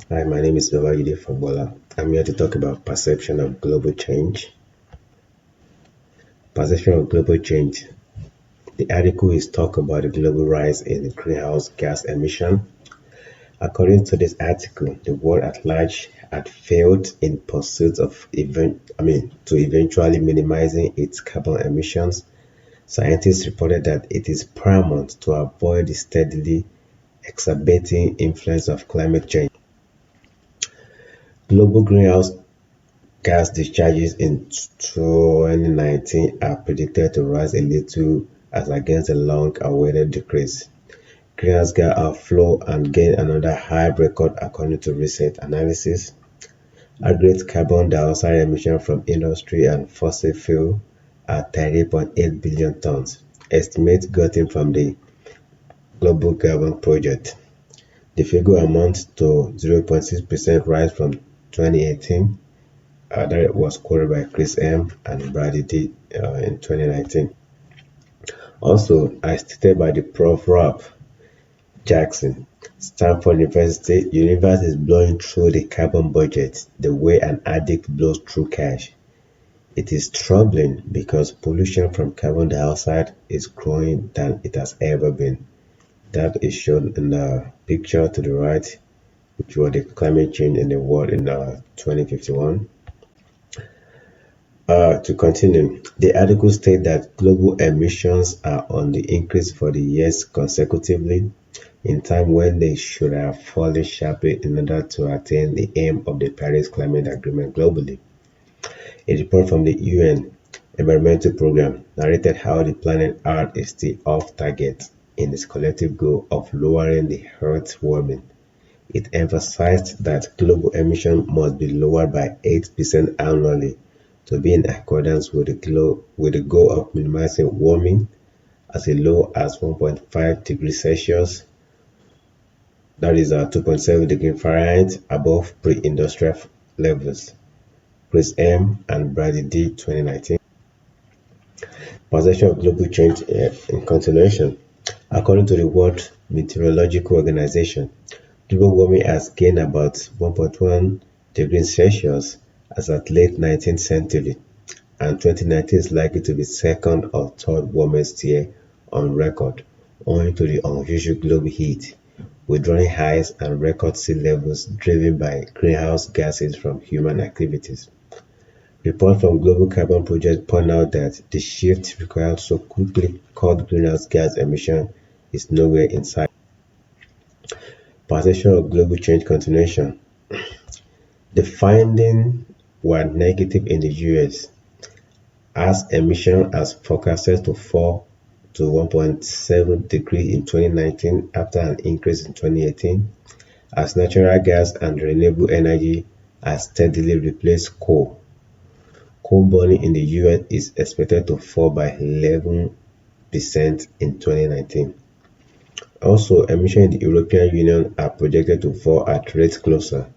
Hi, my name is Babajide Fagbola. I'm here to talk about perception of global change. Perception of global change. The article is talk about the global rise in greenhouse gas emission. According to this article, the world at large had failed in pursuit of to eventually minimizing its carbon emissions. Scientists reported that it is paramount to avoid the steadily exacerbating influence of climate change. Global greenhouse gas discharges in 2019 are predicted to rise a little as against a long-awaited decrease. Greenhouse gas outflow and gain another high record according to recent analysis. Aggregate carbon dioxide emissions from industry and fossil fuel are 30.8 billion tons, estimate gotten from the Global Carbon Project. The figure amounts to 0.6% rise from 2018. That was quoted by Chris M. and Brady D. In 2019. Also, as stated by the Prof. Rob Jackson, Stanford University, universe is blowing through the carbon budget the way an addict blows through cash. It is troubling because pollution from carbon dioxide is growing than it has ever been. That is shown in the picture to the right, which was the climate change in the world in 2051. To continue, the article states that global emissions are on the increase for the years consecutively, in time when they should have fallen sharply in order to attain the aim of the Paris Climate Agreement globally. A report from the UN Environmental Programme narrated how the planet Earth is still off target in its collective goal of lowering the Earth's warming. It emphasized that global emissions must be lowered by 8% annually to be in accordance with the goal of minimizing warming as low as 1.5 degrees Celsius, that is 2.7 degrees Fahrenheit, above pre-industrial levels. Chris M. and Brady D. 2019. Perception of global change in continuation. According to the World Meteorological Organization, global warming has gained about 1.1 degrees Celsius as at late 19th century, and 2019 is likely to be second or third warmest year on record, owing to the unusual global heat, withdrawing highs and record sea levels driven by greenhouse gases from human activities. Reports from Global Carbon Project point out that the shift required to quickly cut greenhouse gas emissions is nowhere in sight. Perception of global change continuation. The findings were negative in the US, as emissions are forecasted to fall to 1.7 degrees in 2019 after an increase in 2018, as natural gas and renewable energy are steadily replaced coal. Coal burning in the US is expected to fall by 11% in 2019. Also, emissions in the European Union are projected to fall at rates closer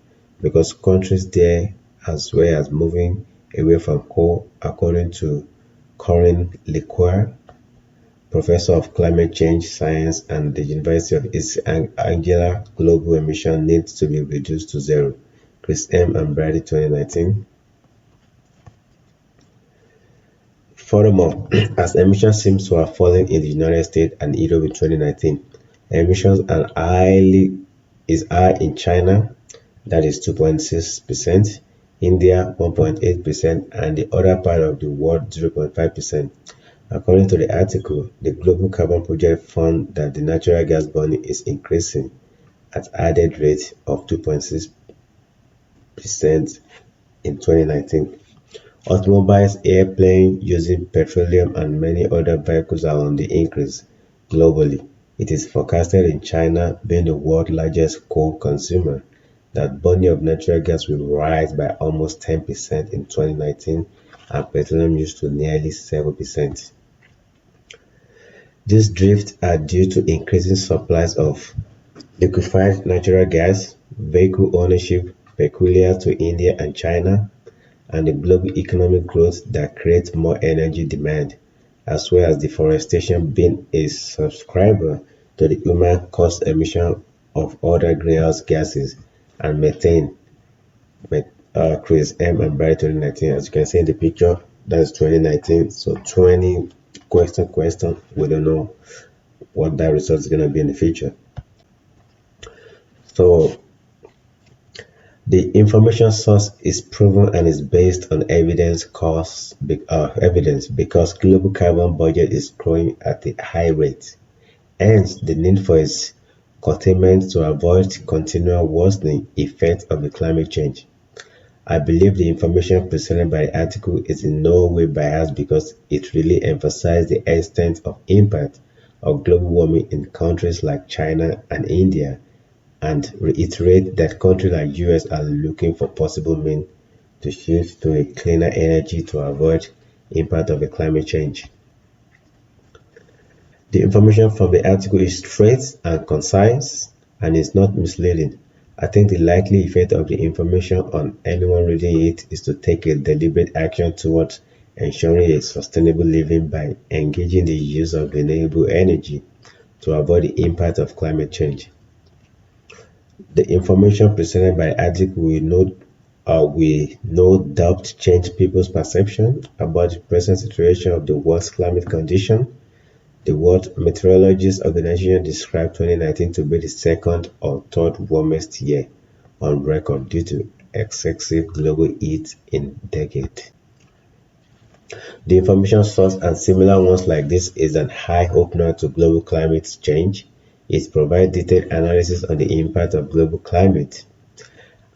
because countries there as well as moving away from coal, according to Corinne Lecoeur, professor of climate change science at the University of East Anglia. Global emissions need to be reduced to zero. Chris M. and Brady 2019. Furthermore, as emissions seem to have fallen in the United States and Europe in 2019, emissions is high in China, that is 2.6%, India 1.8%, and the other part of the world 0.5%. According to the article, the Global Carbon Project found that the natural gas burning is increasing at added rate of 2.6% in 2019. Automobiles, airplanes using petroleum and many other vehicles are on the increase globally. It is forecasted in China, being the world's largest coal consumer, that burning of natural gas will rise by almost 10% in 2019 and petroleum use to nearly 7%. These drifts are due to increasing supplies of liquefied natural gas, vehicle ownership peculiar to India and China, and the global economic growth that creates more energy demand, as well as deforestation being a subscriber to the human caused emission of other greenhouse gases and methane. Chris M and Barry 2019. As you can see in the picture, that's 2019. So 20 question. We don't know what that result is going to be in the future. So the information source is proven and is based on evidence because global carbon budget is growing at a high rate. Hence, the need for its curtailment to avoid continual worsening effects of the climate change. I believe the information presented by the article is in no way biased because it really emphasizes the extent of impact of global warming in countries like China and India and reiterate that countries like US are looking for possible means to shift to a cleaner energy to avoid impact of the climate change. The information from the article is straight and concise and is not misleading. I think the likely effect of the information on anyone reading it is to take a deliberate action towards ensuring a sustainable living by engaging the use of renewable energy to avoid the impact of climate change. The information presented by the article will no doubt change people's perception about the present situation of the world's climate condition. The World Meteorological Organization described 2019 to be the second or third warmest year on record due to excessive global heat in decades. The information source and similar ones like this is an eye opener to global climate change. It provides detailed analysis on the impact of global climate.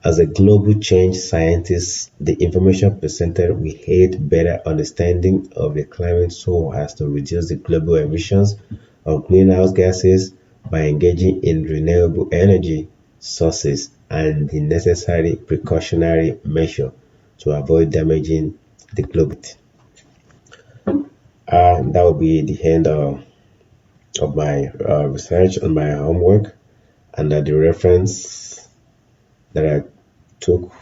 As a global change scientist, the information presented will aid better understanding of the climate so as to reduce the global emissions of greenhouse gases by engaging in renewable energy sources and the necessary precautionary measures to avoid damaging the globe. That will be the end of my research on my homework, and the reference that I took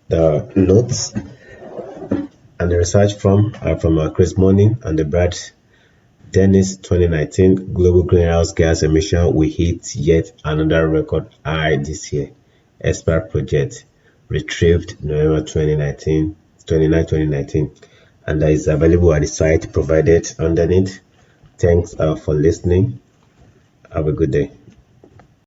the notes and the research from Chris Morning and the Brad Dennis 2019 global greenhouse gas emission will hit yet another record high this year. Expert project retrieved November 2019, and that is available at the site provided underneath. Thanks for listening. Have a good day.